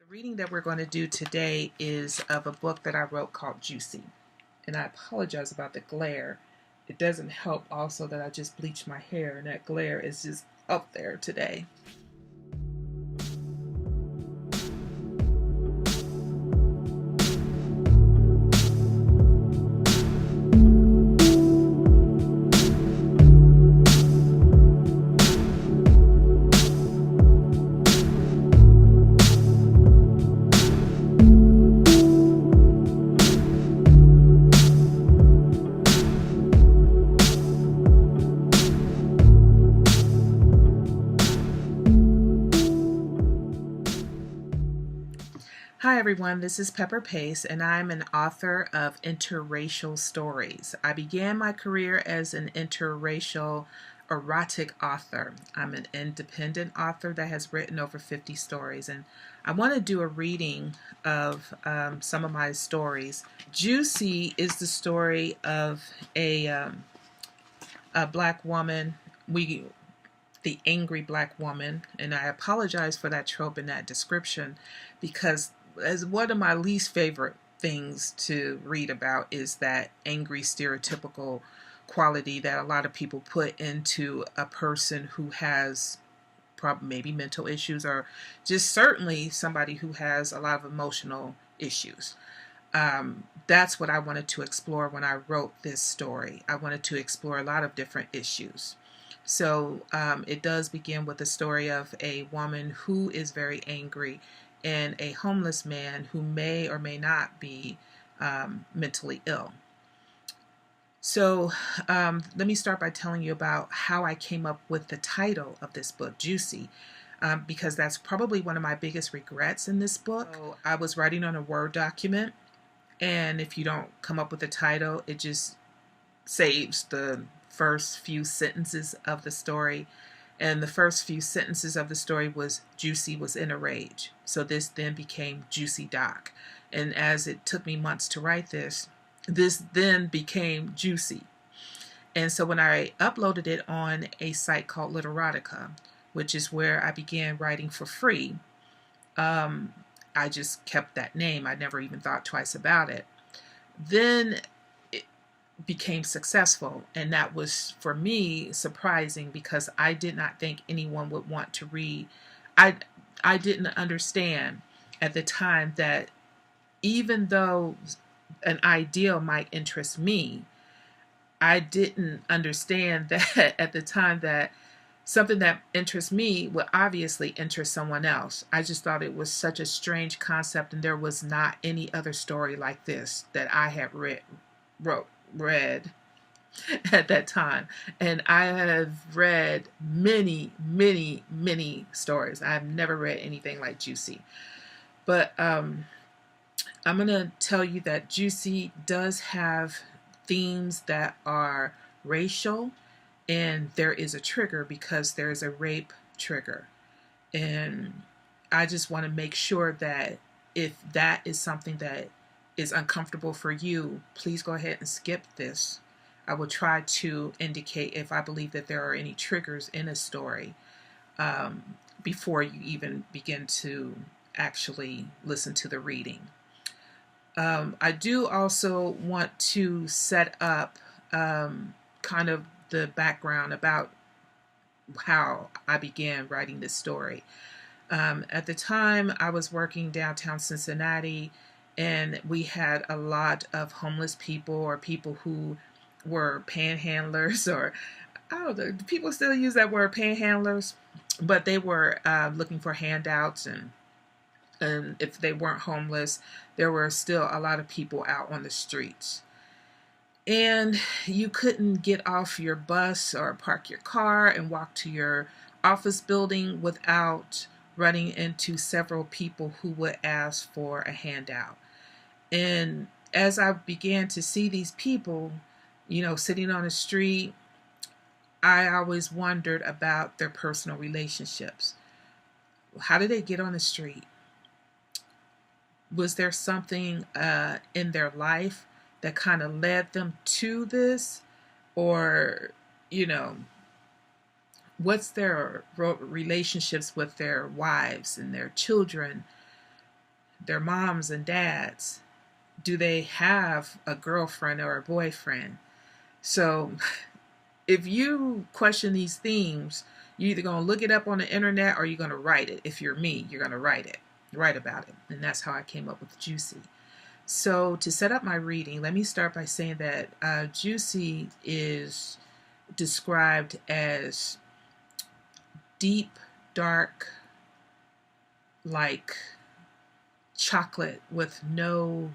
The reading that we're going to do today is of a book that I wrote called Juicy. And I apologize about the glare. It doesn't help also that I just bleached my hair and that glare is just up there today. Hi everyone, this is Pepper Pace and I'm an author of interracial stories. I began my career as an interracial erotic author. I'm an independent author that has written over 50 stories, and I want to do a reading of some of my stories. Juicy is the story of a black woman. The angry black woman, and I apologize for that trope in that description, because as one of my least favorite things to read about is that angry stereotypical quality that a lot of people put into a person who has probably maybe mental issues, or just certainly somebody who has a lot of emotional issues. That's what I wanted to explore when I wrote this story. I wanted to explore a lot of different issues. So it does begin with the story of a woman who is very angry and a homeless man who may or may not be mentally ill. So let me start by telling you about how I came up with the title of this book, Juicy, because that's probably one of my biggest regrets in this book. So I was writing on a Word document, and if you don't come up with a title, it just saves the first few sentences of the story. And the first few sentences of the story was Juicy was in a rage. So this then became Juicy Doc. And as it took me months to write this then became Juicy. And so when I uploaded it on a site called Literotica, which is where I began writing for free, I just kept that name. I never even thought twice about it. Then became successful, and that was for me surprising, because I did not think anyone would want to read. I didn't understand at the time that even though an ideal might interest me, I didn't understand that at the time that something that interests me would obviously interest someone else. I just thought it was such a strange concept, and there was not any other story like this that I had read at that time. And I have read many stories. I've never read anything like Juicy. But I'm going to tell you that Juicy does have themes that are racial, and there is a trigger because there is a rape trigger. And I just want to make sure that if that is something that is uncomfortable for you, please go ahead and skip this. I will try to indicate if I believe that there are any triggers in a story before you even begin to actually listen to the reading. I do also want to set up kind of the background about how I began writing this story. At the time, I was working downtown Cincinnati, and we had a lot of homeless people, or people who were panhandlers, or I don't know, do people still use that word, panhandlers? But they were looking for handouts, and if they weren't homeless, there were still a lot of people out on the streets. And you couldn't get off your bus or park your car and walk to your office building without running into several people who would ask for a handout. And as I began to see these people, sitting on the street, I always wondered about their personal relationships. How did they get on the street? Was there something in their life that kind of led them to this? Or, what's their relationships with their wives and their children? their moms and dads? Do they have a girlfriend or a boyfriend? So if you question these themes, you're either going to look it up on the internet or you're going to write it. If you're me, you're going to write about it. And that's how I came up with Juicy. So to set up my reading, let me start by saying that Juicy is described as deep, dark, like chocolate with no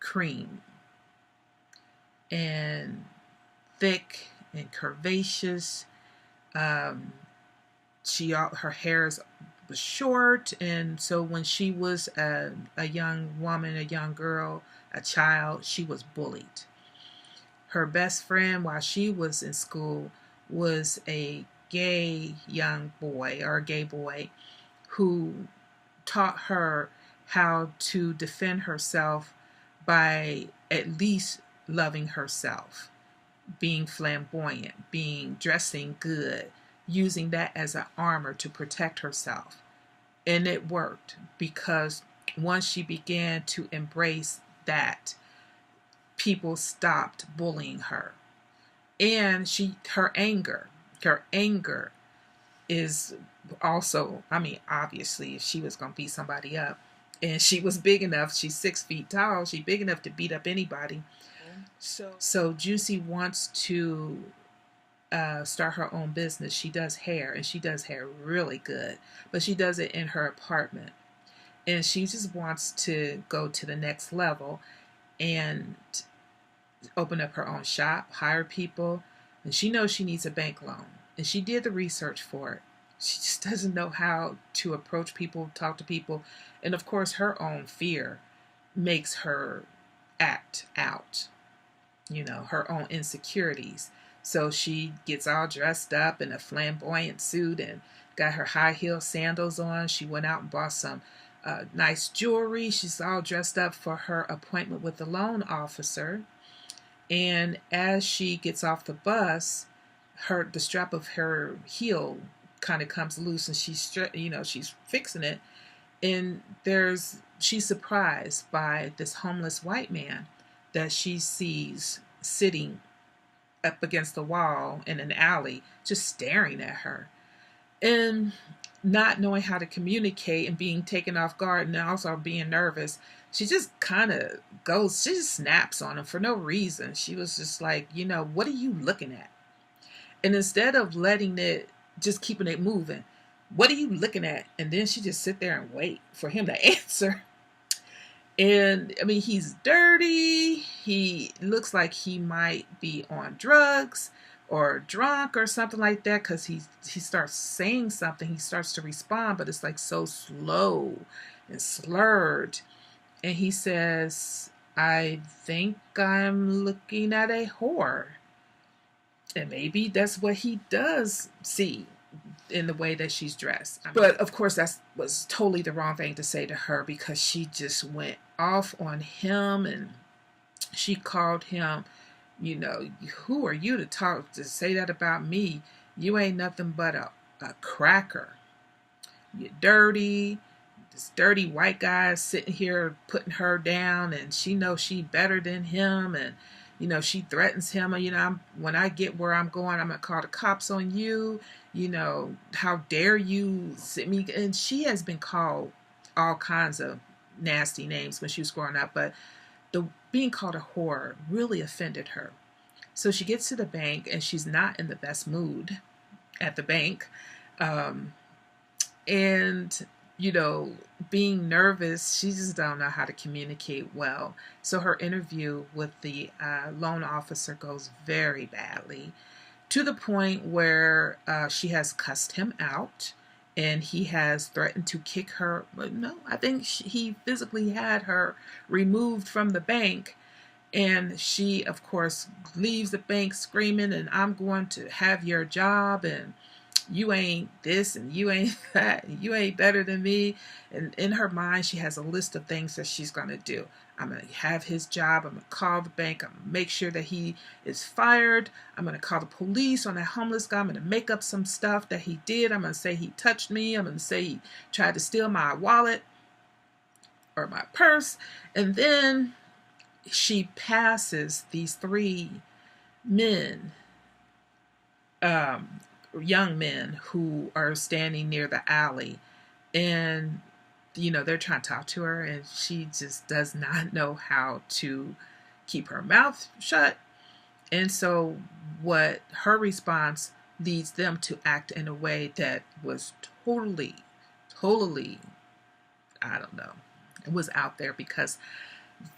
cream, and thick and curvaceous. Her hair was short, and so when she was a young woman, a young girl, a child, she was bullied. Her best friend while she was in school was a gay young boy, or a gay boy, who taught her how to defend herself by at least loving herself, being flamboyant, dressing good, using that as an armor to protect herself. And it worked, because once she began to embrace that, people stopped bullying her. And her anger is also, obviously, if she was going to beat somebody up, and she was big enough, she's 6 feet tall, she's big enough to beat up anybody. So Juicy wants to start her own business. She does hair, and she does hair really good, but she does it in her apartment. And she just wants to go to the next level and open up her own shop, hire people, and she knows she needs a bank loan. And she did the research for it. She just doesn't know how to approach people, talk to people. And of course, her own fear makes her act out, her own insecurities. So she gets all dressed up in a flamboyant suit and got her high heel sandals on. She went out and bought some nice jewelry. She's all dressed up for her appointment with the loan officer. And as she gets off the bus, the strap of her heel kind of comes loose, and she's fixing it. And she's surprised by this homeless white man that she sees sitting up against the wall in an alley, just staring at her. And not knowing how to communicate and being taken off guard, and also being nervous, she just kind of she just snaps on him for no reason. She was just like, what are you looking at? And instead of letting it, just keeping it moving, what are you looking at? And then she just sit there and wait for him to answer. And he's dirty. He looks like he might be on drugs or drunk or something like that, because he starts saying something. He starts to respond, but it's like so slow and slurred. And he says, "I think I'm looking at a whore." And maybe that's what he does see in the way that she's dressed. But of course, that was totally the wrong thing to say to her, because she just went off on him, and she called him, who are you to say that about me? You ain't nothing but a cracker. You're dirty. This dirty white guy is sitting here putting her down, and she knows she better than him, and she threatens him. When I get where I'm going, I'm gonna call the cops on you. How dare you sit me? And she has been called all kinds of nasty names when she was growing up, but being called a whore really offended her. So she gets to the bank, and she's not in the best mood at the bank. And being nervous, she just don't know how to communicate well. So her interview with the loan officer goes very badly, to the point where she has cussed him out, and he has threatened to kick her. No, I think he physically had her removed from the bank. And she, of course, leaves the bank screaming, and I'm going to have your job, and you ain't this, and you ain't that, and you ain't better than me. And in her mind, she has a list of things that she's going to do. I'm going to have his job. I'm going to call the bank. I'm going to make sure that he is fired. I'm going to call the police on that homeless guy. I'm going to make up some stuff that he did. I'm going to say he touched me. I'm going to say he tried to steal my wallet. or my purse. And then she passes these three men, young men, who are standing near the alley. And, they're trying to talk to her, and she just does not know how to keep her mouth shut. And so what her response leads them to act in a way that was totally, I don't know, it was out there, because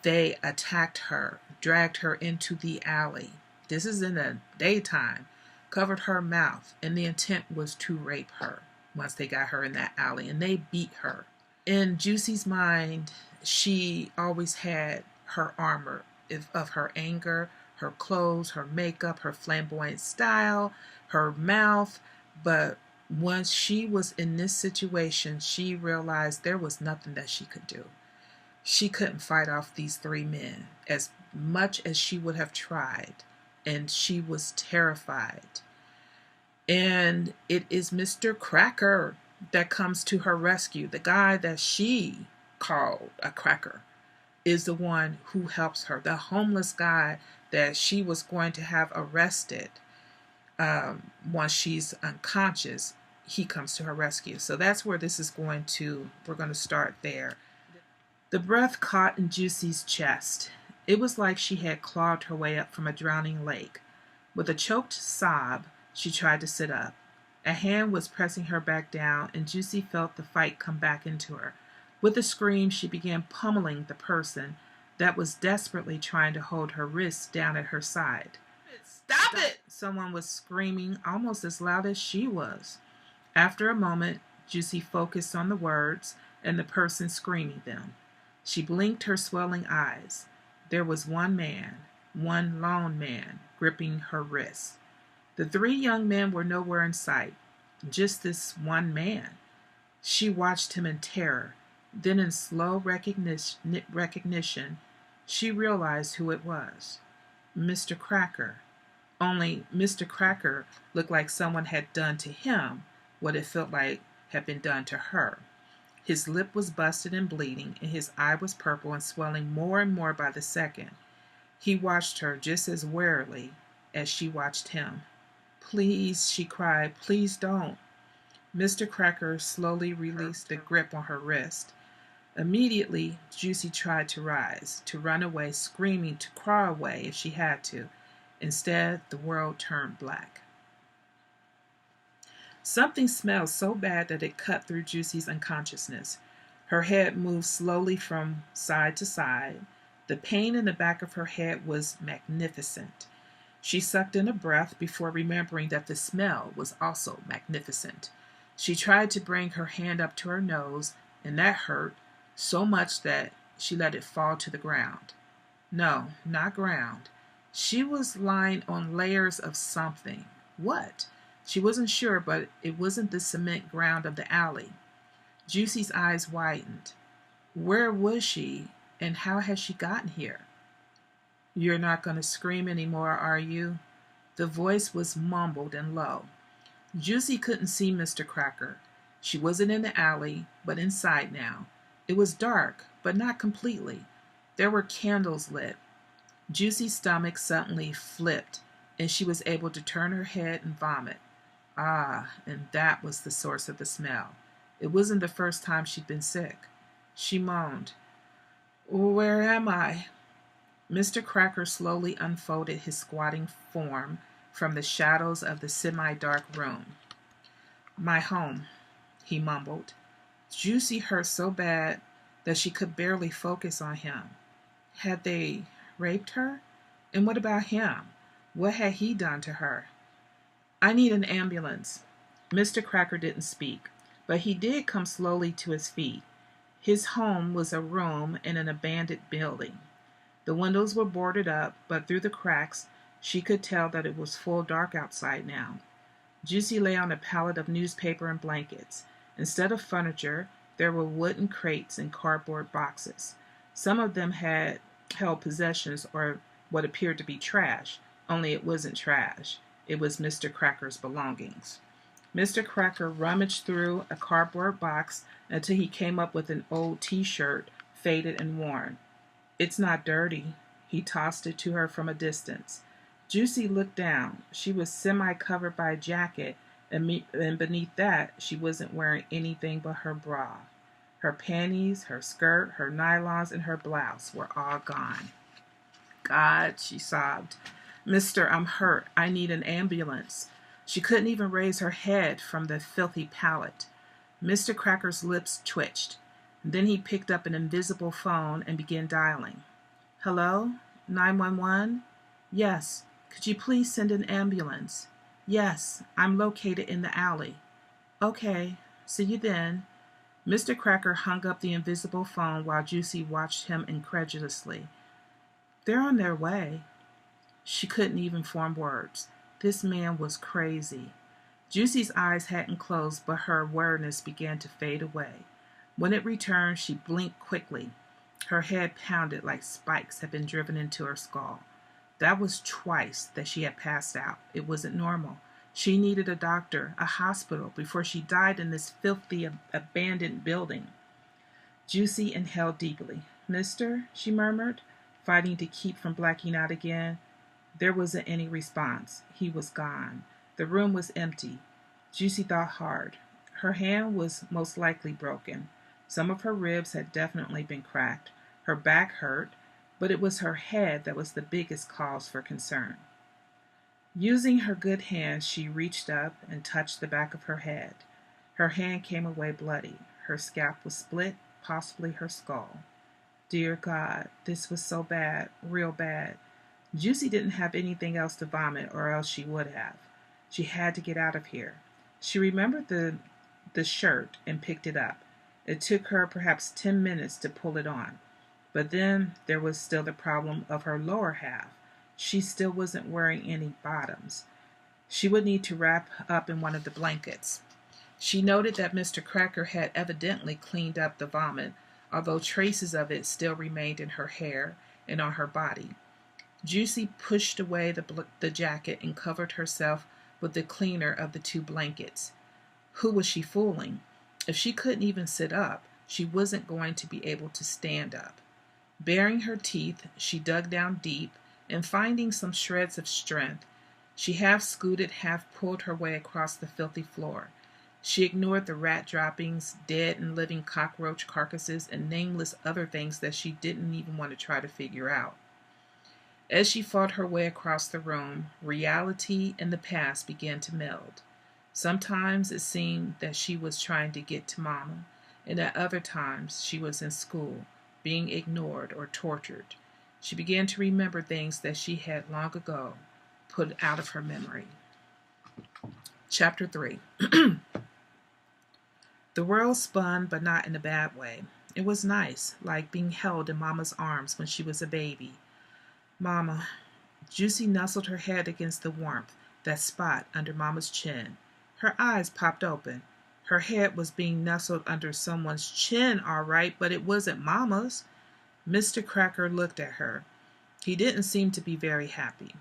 they attacked her, dragged her into the alley. This is in the daytime, covered her mouth, and the intent was to rape her once they got her in that alley, and they beat her. In Juicy's mind, she always had her armor of her anger, her clothes, her makeup, her flamboyant style, her mouth. But once she was in this situation, she realized there was nothing that she could do. She couldn't fight off these three men as much as she would have tried, and she was terrified. And it is Mr. Cracker that comes to her rescue. The guy that she called a cracker is the one who helps her. The homeless guy that she was going to have arrested once she's unconscious, he comes to her rescue. So that's where this is we're going to start there. The breath caught in Juicy's chest. It was like she had clawed her way up from a drowning lake. With a choked sob, she tried to sit up. A hand was pressing her back down, and Juicy felt the fight come back into her. With a scream, she began pummeling the person that was desperately trying to hold her wrists down at her side. Stop it! Someone was screaming almost as loud as she was. After a moment, Juicy focused on the words and the person screaming them. She blinked her swelling eyes. There was one man, one lone man, gripping her wrists. The three young men were nowhere in sight, just this one man. She watched him in terror. Then in slow recognition, she realized who it was. Mr. Cracker. Only Mr. Cracker looked like someone had done to him what it felt like had been done to her. His lip was busted and bleeding, and his eye was purple and swelling more and more by the second. He watched her just as warily as she watched him. "Please," she cried, "please don't." Mr. Cracker slowly released the grip on her wrist. Immediately, Juicy tried to rise, to run away, screaming, to crawl away if she had to. Instead, the world turned black. Something smelled so bad that it cut through Juicy's unconsciousness. Her head moved slowly from side to side. The pain in the back of her head was magnificent. She sucked in a breath before remembering that the smell was also magnificent. She tried to bring her hand up to her nose, and that hurt so much that she let it fall to the ground. No, not ground. She was lying on layers of something. What? She wasn't sure, but it wasn't the cement ground of the alley. Juicy's eyes widened. Where was she, and how had she gotten here? "You're not going to scream anymore, are you?" The voice was mumbled and low. Juicy couldn't see Mr. Cracker. She wasn't in the alley, but inside now. It was dark, but not completely. There were candles lit. Juicy's stomach suddenly flipped, and she was able to turn her head and vomit. Ah, and that was the source of the smell. It wasn't the first time she'd been sick. She moaned, "Where am I?" Mr. Cracker slowly unfolded his squatting form from the shadows of the semi-dark room. "My home," he mumbled. Juicy hurt so bad that she could barely focus on him. Had they raped her? And what about him? What had he done to her? "I need an ambulance." Mr. Cracker didn't speak, but he did come slowly to his feet. His home was a room in an abandoned building. The windows were boarded up, but through the cracks she could tell that it was full dark outside now. Juicy lay on a pallet of newspaper and blankets. Instead of furniture, there were wooden crates and cardboard boxes. Some of them had held possessions or what appeared to be trash, only it wasn't trash. It was Mr. Cracker's belongings. Mr. Cracker rummaged through a cardboard box until he came up with an old t-shirt faded and worn. "It's not dirty." He tossed it to her from a distance. Juicy looked down. She was semi-covered by a jacket, and beneath that she wasn't wearing anything but her bra. Her panties, her skirt, her nylons, and her blouse were all gone. "God," she sobbed. "Mister, I'm hurt. I need an ambulance." She couldn't even raise her head from the filthy pallet. Mr. Cracker's lips twitched. Then he picked up an invisible phone and began dialing. "Hello? 911? Yes. Could you please send an ambulance? Yes, I'm located in the alley. Okay, see you then." Mr. Cracker hung up the invisible phone while Juicy watched him incredulously. "They're on their way." She couldn't even form words. This man was crazy. Juicy's eyes hadn't closed, but her awareness began to fade away. When it returned, she blinked quickly. Her head pounded like spikes had been driven into her skull. That was twice that she had passed out. It wasn't normal. She needed a doctor, a hospital, before she died in this filthy, abandoned building. Juicy inhaled deeply. "Mister," she murmured, fighting to keep from blacking out again. There wasn't any response. He was gone. The room was empty. Juicy thought hard. Her hand was most likely broken. Some of her ribs had definitely been cracked. Her back hurt, but it was her head that was the biggest cause for concern. Using her good hand, she reached up and touched the back of her head. Her hand came away bloody. Her scalp was split, possibly her skull. Dear God, this was so bad, real bad. Juicy didn't have anything else to vomit, or else she would have. She had to get out of here. She remembered the shirt and picked it up. It took her perhaps 10 minutes to pull it on. But then there was still the problem of her lower half. She still wasn't wearing any bottoms. She would need to wrap up in one of the blankets. She noted that Mr. Cracker had evidently cleaned up the vomit, although traces of it still remained in her hair and on her body. Juicy pushed away the jacket and covered herself with the cleaner of the two blankets. Who was she fooling? If she couldn't even sit up, she wasn't going to be able to stand up. Baring her teeth, she dug down deep, and finding some shreds of strength, she half scooted, half pulled her way across the filthy floor. She ignored the rat droppings, dead and living cockroach carcasses, and nameless other things that she didn't even want to try to figure out. As she fought her way across the room, reality and the past began to meld. Sometimes it seemed that she was trying to get to Mama, and at other times she was in school, being ignored or tortured. She began to remember things that she had long ago put out of her memory. Chapter 3. The world spun, but not in a bad way. It was nice, like being held in Mama's arms when she was a baby. "Mama." Juicy nestled her head against the warmth, that spot under Mama's chin. Her eyes popped open. Her head was being nestled under someone's chin, all right, but it wasn't Mama's. Mr. Cracker looked at her. He didn't seem to be very happy.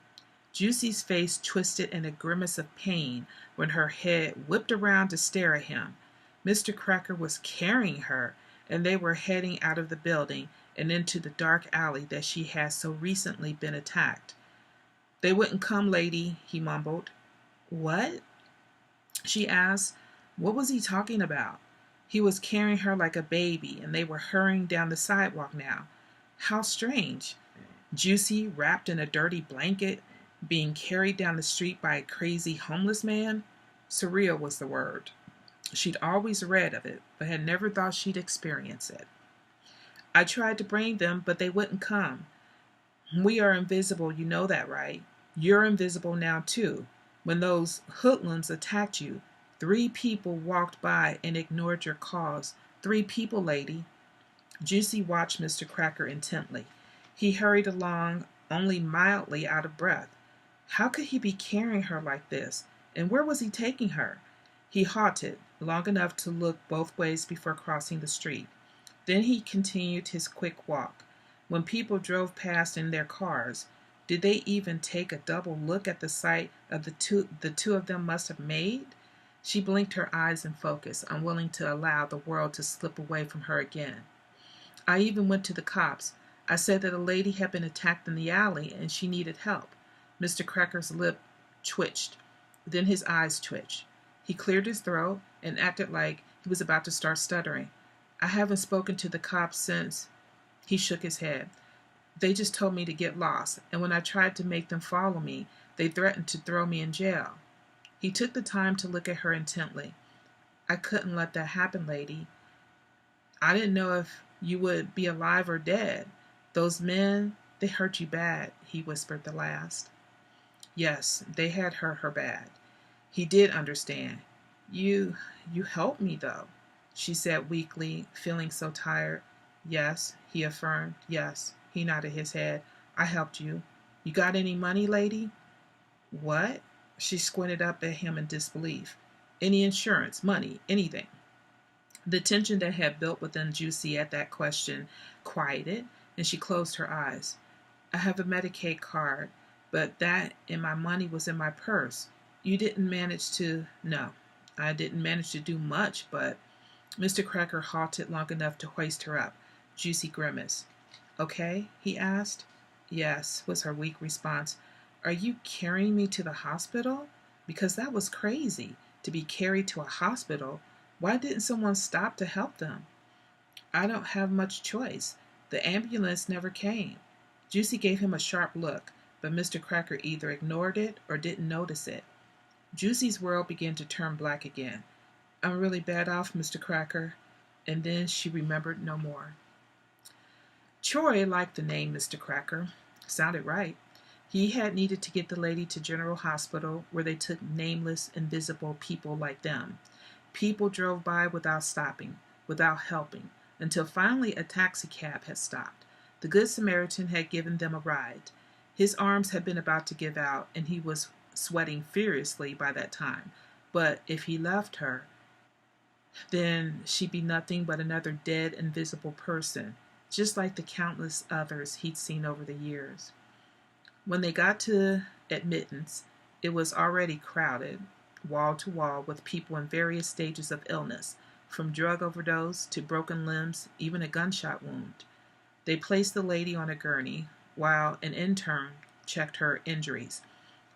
Juicy's face twisted in a grimace of pain when her head whipped around to stare at him. Mr. Cracker was carrying her, and they were heading out of the building and into the dark alley that she had so recently been attacked. "They wouldn't come, lady," he mumbled. "What?" she asked. What was he talking about? He was carrying her like a baby, and they were hurrying down the sidewalk now. How strange. Juicy, wrapped in a dirty blanket, being carried down the street by a crazy homeless man? Surreal was the word. She'd always read of it, but had never thought she'd experience it. "I tried to bring them, but they wouldn't come." "We are invisible, you know that, right? You're invisible now, too. When those hoodlums attacked you, 3 people walked by and ignored your calls. 3 people, lady." Juicy watched Mr. Cracker intently. He hurried along, only mildly out of breath. How could he be carrying her like this? And where was he taking her? He halted, long enough to look both ways before crossing the street. Then he continued his quick walk. When people drove past in their cars, did they even take a double look at the sight of the two of them must have made? She blinked her eyes in focus, unwilling to allow the world to slip away from her again. I even went to the cops. I said that a lady had been attacked in the alley and she needed help. Mr. Cracker's lip twitched. Then his eyes twitched. He cleared his throat and acted like he was about to start stuttering. I haven't spoken to the cops since. He shook his head. They just told me to get lost, and when I tried to make them follow me, they threatened to throw me in jail. He took the time to look at her intently. I couldn't let that happen, lady. I didn't know if you would be alive or dead. Those men, they hurt you bad, he whispered the last. Yes, they had hurt her bad. He did understand. You helped me, though, she said weakly, feeling so tired. Yes, he affirmed. Yes, he nodded his head. I helped you. You got any money, lady? What? She squinted up at him in disbelief. Any insurance, money, anything. The tension that had built within Juicy at that question quieted, and she closed her eyes. I have a Medicaid card, but that and my money was in my purse. You didn't manage to... No, I didn't manage to do much, but... Mr. Cracker halted long enough to hoist her up. Juicy grimaced. Okay, he asked. Yes, was her weak response. Are you carrying me to the hospital? Because that was crazy, to be carried to a hospital. Why didn't someone stop to help them? I don't have much choice. The ambulance never came. Juicy gave him a sharp look, but Mr. Cracker either ignored it or didn't notice it. Juicy's world began to turn black again. I'm really bad off, Mr. Cracker. And then she remembered no more. Troy liked the name Mr. Cracker. Sounded right. He had needed to get the lady to General Hospital, where they took nameless, invisible people like them. People drove by without stopping, without helping, until finally a taxicab had stopped. The Good Samaritan had given them a ride. His arms had been about to give out, and he was sweating furiously by that time. But if he left her, then she'd be nothing but another dead, invisible person, just like the countless others he'd seen over the years. When they got to admittance, it was already crowded, wall to wall, with people in various stages of illness, from drug overdose to broken limbs, even a gunshot wound. They placed the lady on a gurney, while an intern checked her injuries.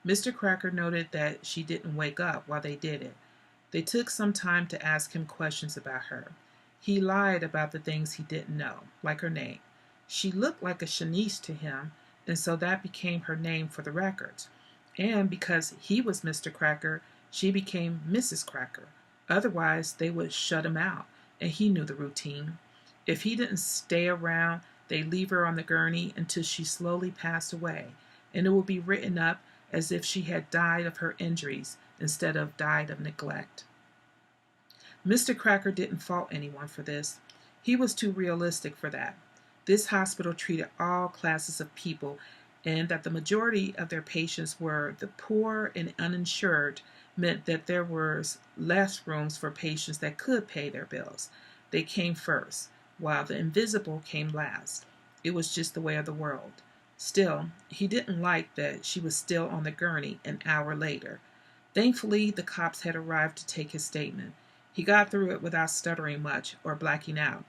Mr. Cracker noted that she didn't wake up while they did it. They took some time to ask him questions about her. He lied about the things he didn't know, like her name. She looked like a Shanice to him, and so that became her name for the records. And because he was Mr. Cracker, she became Mrs. Cracker. Otherwise, they would shut him out, and he knew the routine. If he didn't stay around, they'd leave her on the gurney until she slowly passed away, and it would be written up as if she had died of her injuries instead of died of neglect. Mr. Cracker didn't fault anyone for this. He was too realistic for that. This hospital treated all classes of people, and that the majority of their patients were the poor and uninsured meant that there was less rooms for patients that could pay their bills. They came first, while the invisible came last. It was just the way of the world. Still, he didn't like that she was still on the gurney an hour later. Thankfully, the cops had arrived to take his statement. He got through it without stuttering much or blacking out.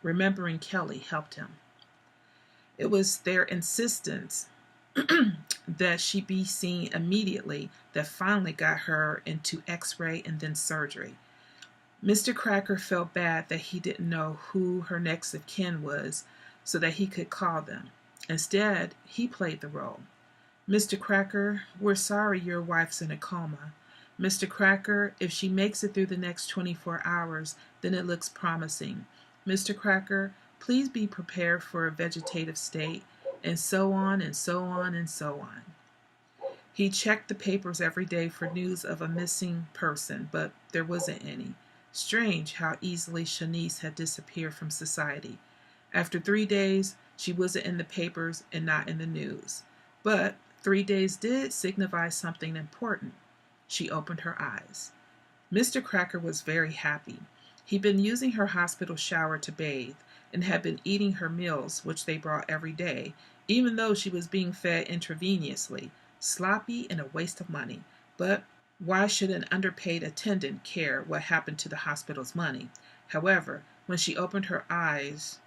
Remembering Kelly helped him. It was their insistence that she be seen immediately that finally got her into x-ray and then surgery. Mr. Cracker felt bad that he didn't know who her next of kin was so that he could call them. Instead, he played the role. Mr. Cracker, we're sorry your wife's in a coma. Mr. Cracker, if she makes it through the next 24 hours, then it looks promising. Mr. Cracker, please be prepared for a vegetative state, and so on and so on and so on. He checked the papers every day for news of a missing person, but there wasn't any. Strange how easily Shanice had disappeared from society. After 3 days, she wasn't in the papers and not in the news. But 3 days did signify something important. She opened her eyes. Mr. Cracker was very happy. He'd been using her hospital shower to bathe and had been eating her meals, which they brought every day, even though she was being fed intravenously, sloppy and a waste of money. But why should an underpaid attendant care what happened to the hospital's money? However, when she opened her eyes,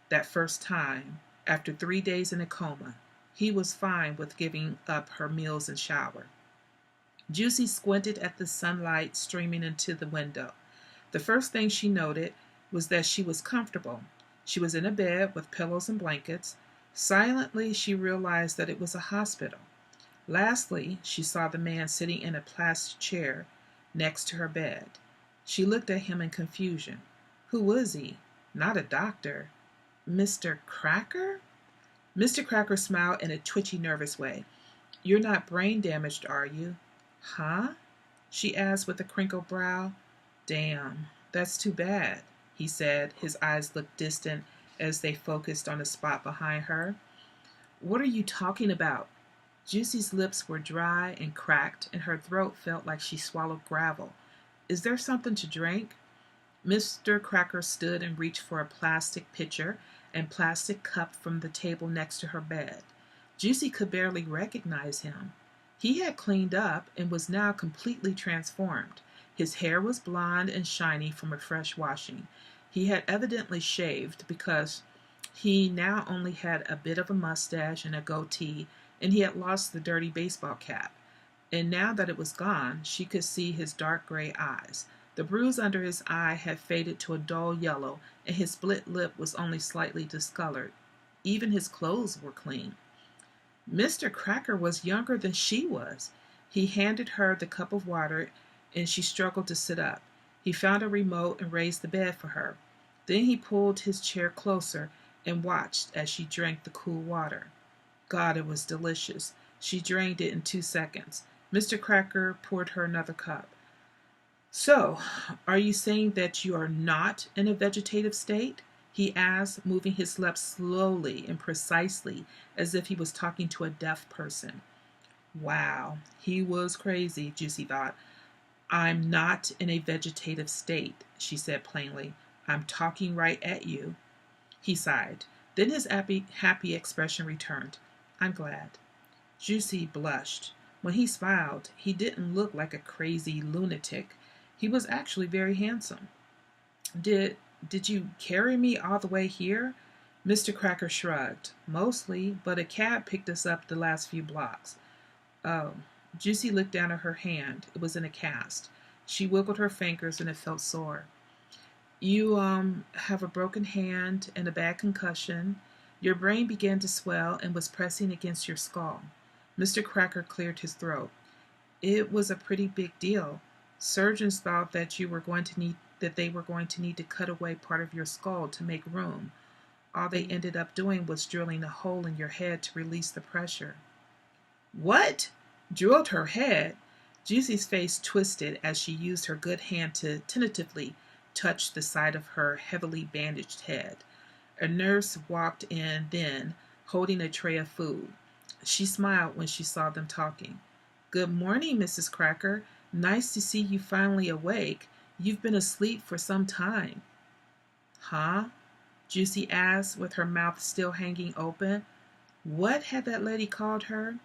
That first time, after 3 days in a coma, he was fine with giving up her meals and shower. Juicy squinted at the sunlight streaming into the window. The first thing she noted was that she was comfortable. She was in a bed with pillows and blankets. Silently, she realized that it was a hospital. Lastly, she saw the man sitting in a plastic chair next to her bed. She looked at him in confusion. Who was he? Not a doctor. Mr. Cracker? Mr. Cracker smiled in a twitchy, nervous way. You're not brain damaged, are you? Huh? She asked with a crinkled brow. Damn, that's too bad, he said. His eyes looked distant as they focused on a spot behind her. What are you talking about? Juicy's lips were dry and cracked, and her throat felt like she swallowed gravel. Is there something to drink? Mr. Cracker stood and reached for a plastic pitcher and plastic cup from the table next to her bed. Juicy could barely recognize him. He had cleaned up and was now completely transformed. His hair was blonde and shiny from a fresh washing. He had evidently shaved because he now only had a bit of a mustache and a goatee, and he had lost the dirty baseball cap. And now that it was gone, she could see his dark gray eyes. The bruise under his eye had faded to a dull yellow, and his split lip was only slightly discolored. Even his clothes were clean. Mr. Cracker was younger than she was. He handed her the cup of water, and she struggled to sit up. He found a remote and raised the bed for her. Then he pulled his chair closer and watched as she drank the cool water. God, it was delicious. She drained it in 2 seconds. Mr. Cracker poured her another cup. So, are you saying that you are not in a vegetative state? He asked, moving his lips slowly and precisely as if he was talking to a deaf person. Wow, he was crazy, Juicy thought. I'm not in a vegetative state, she said plainly. I'm talking right at you. He sighed. Then his happy expression returned. I'm glad. Juicy blushed. When he smiled, he didn't look like a crazy lunatic. He was actually very handsome. Did you carry me all the way here? Mr. Cracker shrugged. Mostly, but a cab picked us up the last few blocks. Oh. Juicy looked down at her hand. It was in a cast. She wiggled her fingers and it felt sore. You, have a broken hand and a bad concussion. Your brain began to swell and was pressing against your skull. Mr. Cracker cleared his throat. It was a pretty big deal. Surgeons thought that they were going to need to cut away part of your skull to make room. All they ended up doing was drilling a hole in your head to release the pressure. What? Drilled her head? Juicy's face twisted as she used her good hand to tentatively touch the side of her heavily bandaged head. A nurse walked in then, holding a tray of food. She smiled when she saw them talking. Good morning, Mrs. Cracker. Nice to see you finally awake. You've been asleep for some time. Huh? Juicy asked, with her mouth still hanging open. What had that lady called her?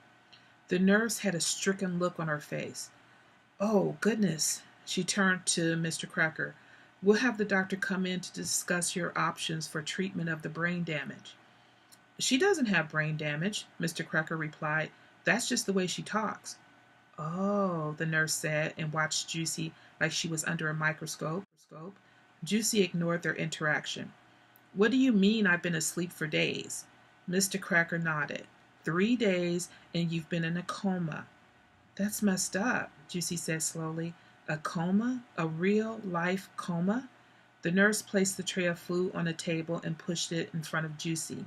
The nurse had a stricken look on her face. Oh, goodness. She turned to Mr. Cracker. We'll have the doctor come in to discuss your options for treatment of the brain damage. She doesn't have brain damage, Mr. Cracker replied. That's just the way she talks. Oh, the nurse said and watched Juicy like she was under a microscope. Juicy ignored their interaction. What do you mean I've been asleep for days? Mr. Cracker nodded. 3 days and you've been in a coma. That's messed up, Juicy said slowly. A coma? A real-life coma? The nurse placed the tray of food on the table and pushed it in front of Juicy.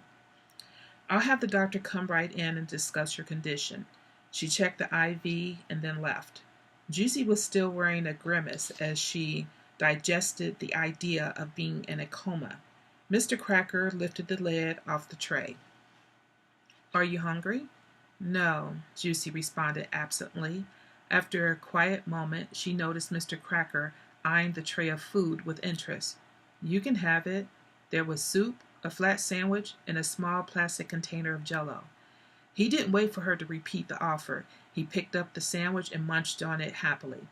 I'll have the doctor come right in and discuss your condition. She checked the IV and then left. Juicy was still wearing a grimace as she digested the idea of being in a coma. Mr. Cracker lifted the lid off the tray. Are you hungry? No, Juicy responded absently. After a quiet moment, she noticed Mr. Cracker eyeing the tray of food with interest. You can have it. There was soup, a flat sandwich, and a small plastic container of Jell-O. He didn't wait for her to repeat the offer. He picked up the sandwich and munched on it happily.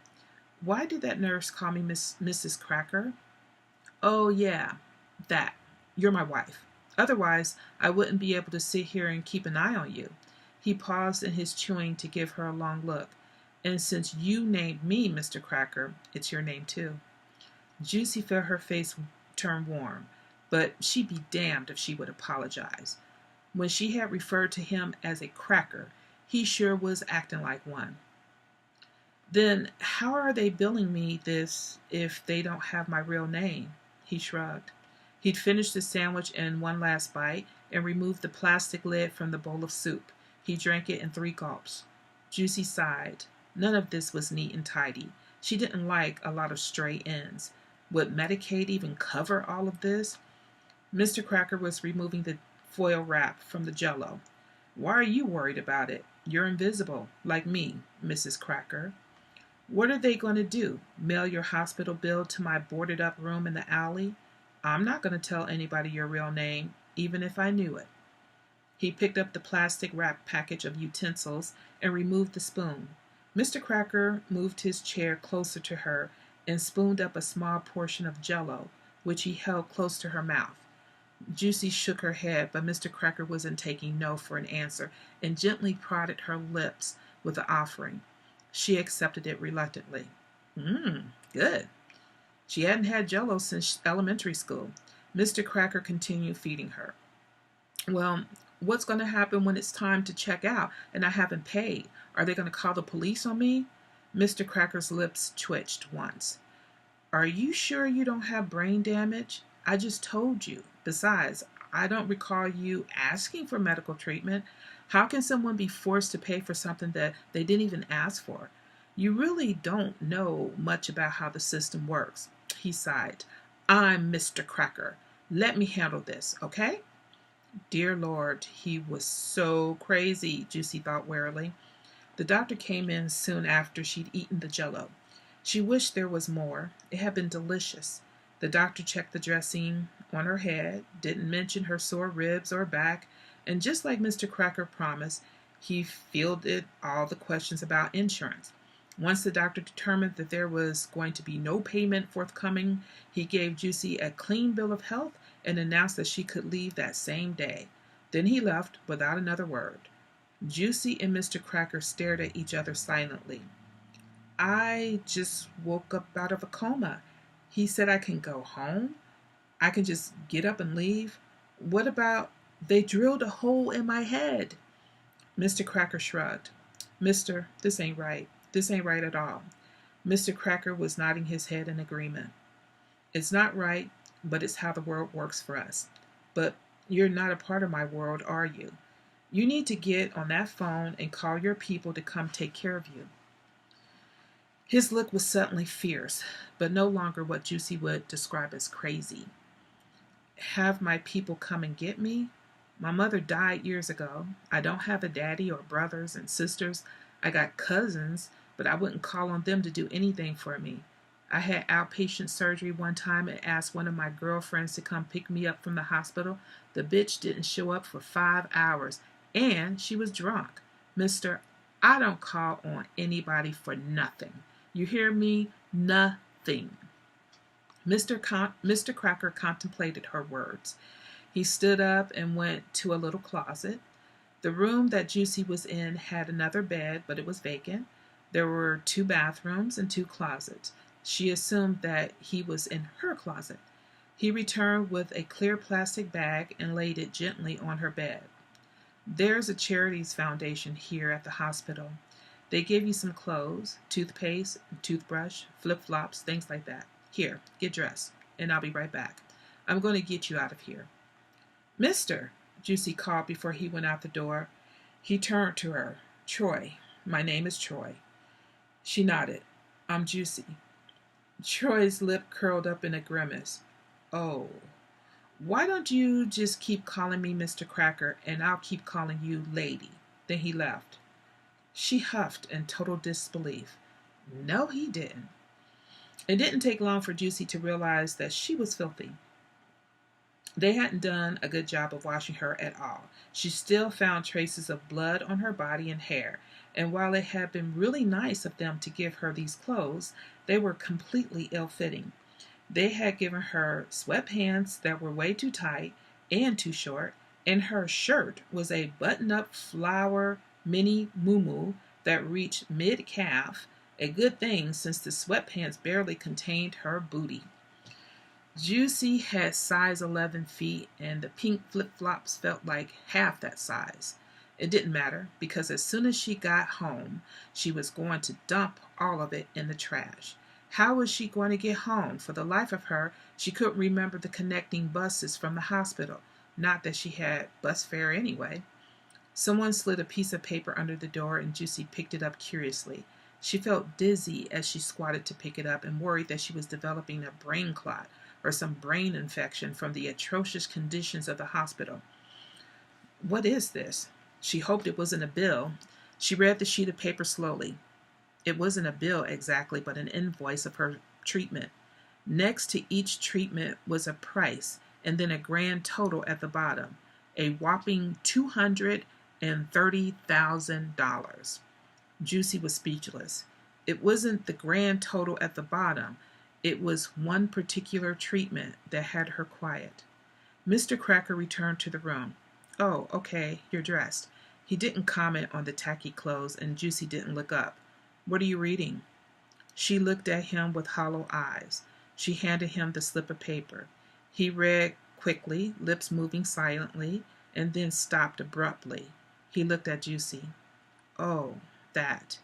Why did that nurse call me Mrs. Cracker? Oh, yeah, that. You're my wife. Otherwise, I wouldn't be able to sit here and keep an eye on you. He paused in his chewing to give her a long look. And since you named me Mr. Cracker, it's your name too. Juicy felt her face turn warm, but she'd be damned if she would apologize. When she had referred to him as a cracker, he sure was acting like one. Then how are they billing me this if they don't have my real name? He shrugged. He'd finished the sandwich in one last bite and removed the plastic lid from the bowl of soup. He drank it in 3 gulps. Juicy sighed. None of this was neat and tidy. She didn't like a lot of stray ends. Would Medicaid even cover all of this? Mr. Cracker was removing the foil wrap from the jello. Why are you worried about it? You're invisible, like me, Mrs. Cracker. What are they going to do? Mail your hospital bill to my boarded up room in the alley? I'm not going to tell anybody your real name, even if I knew it. He picked up the plastic wrapped package of utensils and removed the spoon. Mr. Cracker moved his chair closer to her and spooned up a small portion of jello, which he held close to her mouth. Juicy shook her head, but Mr. Cracker wasn't taking no for an answer and gently prodded her lips with the offering. She accepted it reluctantly. Good. She hadn't had jello since elementary school. Mr. Cracker continued feeding her. Well, what's going to happen when it's time to check out and I haven't paid? Are they going to call the police on me? Mr. Cracker's lips twitched once. Are you sure you don't have brain damage? I just told you. Besides, I don't recall you asking for medical treatment. How can someone be forced to pay for something that they didn't even ask for? You really don't know much about how the system works. He sighed. I'm Mr. Cracker. Let me handle this, okay? Dear Lord, he was so crazy, Juicy thought wearily. The doctor came in soon after she'd eaten the jello. She wished there was more. It had been delicious. The doctor checked the dressing on her head, didn't mention her sore ribs or back, and just like Mr. Cracker promised, he fielded all the questions about insurance. Once the doctor determined that there was going to be no payment forthcoming, he gave Juicy a clean bill of health and announced that she could leave that same day. Then he left without another word. Juicy and Mr. Cracker stared at each other silently. I just woke up out of a coma. He said I can go home? I can just get up and leave? What about they drilled a hole in my head? Mr. Cracker shrugged. Mister, this ain't right. This ain't right at all. Mr. Cracker was nodding his head in agreement. It's not right, but it's how the world works for us. But you're not a part of my world, are you? You need to get on that phone and call your people to come take care of you. His look was suddenly fierce, but no longer what Juicy would describe as crazy. Have my people come and get me? My mother died years ago. I don't have a daddy or brothers and sisters. I got cousins, but I wouldn't call on them to do anything for me. I had outpatient surgery one time and asked one of my girlfriends to come pick me up from the hospital. The bitch didn't show up for 5 hours, and she was drunk. Mister, I don't call on anybody for nothing. You hear me? Nothing. Mr. Cracker contemplated her words. He stood up and went to a little closet. The room that Juicy was in had another bed, but it was vacant. There were 2 bathrooms and 2 closets. She assumed that he was in her closet. He returned with a clear plastic bag and laid it gently on her bed. There's a charities foundation here at the hospital. They give you some clothes, toothpaste, toothbrush, flip-flops, things like that. Here, get dressed, and I'll be right back. I'm going to get you out of here. Mister, Juicy called before he went out the door. He turned to her. Troy. My name is Troy. She nodded. I'm Juicy. Troy's lip curled up in a grimace. Oh. Why don't you just keep calling me Mr. Cracker, and I'll keep calling you Lady? Then he left. She huffed in total disbelief. No, he didn't. It didn't take long for Juicy to realize that she was filthy. They hadn't done a good job of washing her at all. She still found traces of blood on her body and hair, and while it had been really nice of them to give her these clothes, they were completely ill-fitting. They had given her sweatpants that were way too tight, and too short, and her shirt was a button-up flower mini muumuu that reached mid-calf, a good thing since the sweatpants barely contained her booty. Juicy had size 11 feet, and the pink flip-flops felt like half that size. It didn't matter, because as soon as she got home, she was going to dump all of it in the trash. How was she going to get home? For the life of her, she couldn't remember the connecting buses from the hospital. Not that she had bus fare anyway. Someone slid a piece of paper under the door, and Juicy picked it up curiously. She felt dizzy as she squatted to pick it up and worried that she was developing a brain clot or some brain infection from the atrocious conditions of the hospital. What is this? She hoped it wasn't a bill. She read the sheet of paper slowly. It wasn't a bill exactly, but an invoice of her treatment. Next to each treatment was a price, and then a grand total at the bottom, a whopping $230,000. Juicy was speechless. It wasn't the grand total at the bottom. It was one particular treatment that had her quiet. Mr. Cracker returned to the room. "Oh, okay, you're dressed." He didn't comment on the tacky clothes, and Juicy didn't look up. "What are you reading?" She looked at him with hollow eyes. She handed him the slip of paper. He read quickly, lips moving silently, and then stopped abruptly. He looked at Juicy. "Oh, that."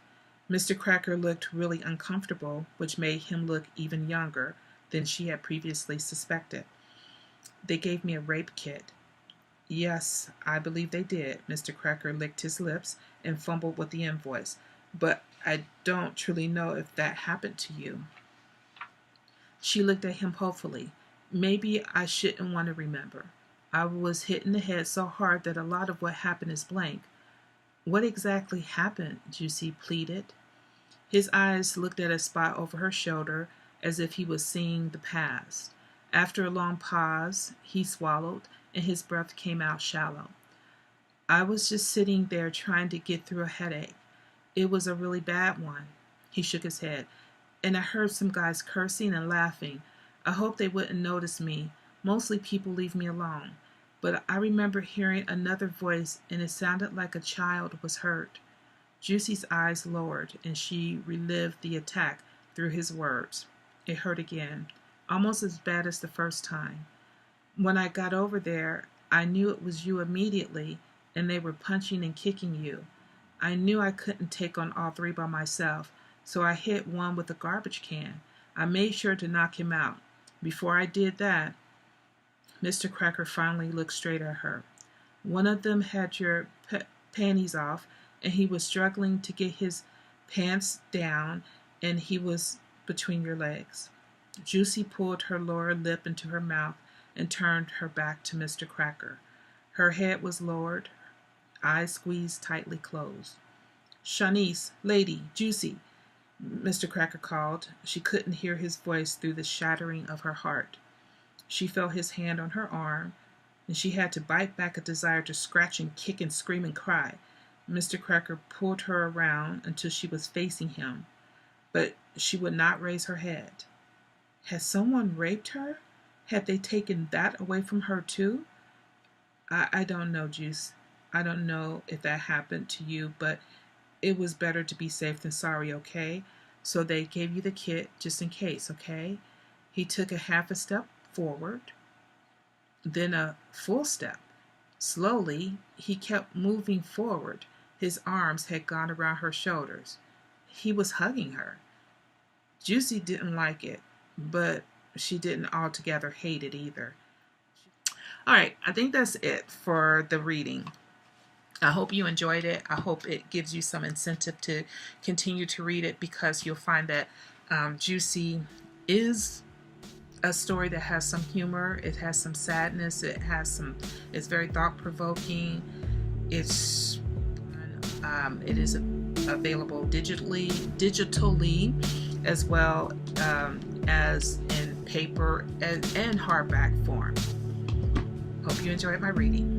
Mr. Cracker looked really uncomfortable, which made him look even younger than she had previously suspected. "They gave me a rape kit." "Yes, I believe they did." Mr. Cracker licked his lips and fumbled with the invoice. "But I don't truly know if that happened to you." She looked at him hopefully. "Maybe I shouldn't want to remember. I was hit in the head so hard that a lot of what happened is blank." "What exactly happened?" Juicy pleaded. His eyes looked at a spot over her shoulder as if he was seeing the past. After a long pause, he swallowed, and his breath came out shallow. "I was just sitting there trying to get through a headache. It was a really bad one." He shook his head. "And I heard some guys cursing and laughing. I hoped they wouldn't notice me. Mostly people leave me alone. But I remember hearing another voice, and it sounded like a child was hurt." Juicy's eyes lowered, and she relived the attack through his words. "It hurt again, almost as bad as the first time. When I got over there, I knew it was you immediately, and they were punching and kicking you. I knew I couldn't take on all three by myself, so I hit one with a garbage can. I made sure to knock him out. Before I did that..." Mr. Cracker finally looked straight at her. "One of them had your panties off, and he was struggling to get his pants down, and he was between your legs." Juicy pulled her lower lip into her mouth and turned her back to Mr. Cracker. Her head was lowered, eyes squeezed tightly closed. "Shanice, lady, Juicy," Mr. Cracker called. She couldn't hear his voice through the shattering of her heart. She felt his hand on her arm, and she had to bite back a desire to scratch and kick and scream and cry. Mr. Cracker pulled her around until she was facing him, but she would not raise her head. Had someone raped her? Had they taken that away from her too? I don't know, Juice. I don't know if that happened to you, but it was better to be safe than sorry, okay? So they gave you the kit just in case, okay?" He took a half a step forward, then a full step. Slowly, he kept moving forward. His arms had gone around her shoulders. He was hugging her. Juicy didn't like it, but she didn't altogether hate it either. All right, I think that's it for the reading. I hope you enjoyed it. I hope it gives you some incentive to continue to read it, because you'll find that Juicy is a story that has some humor. It has some sadness. It's very thought-provoking. It is available digitally as well as in paper and hardback form. Hope you enjoyed my reading.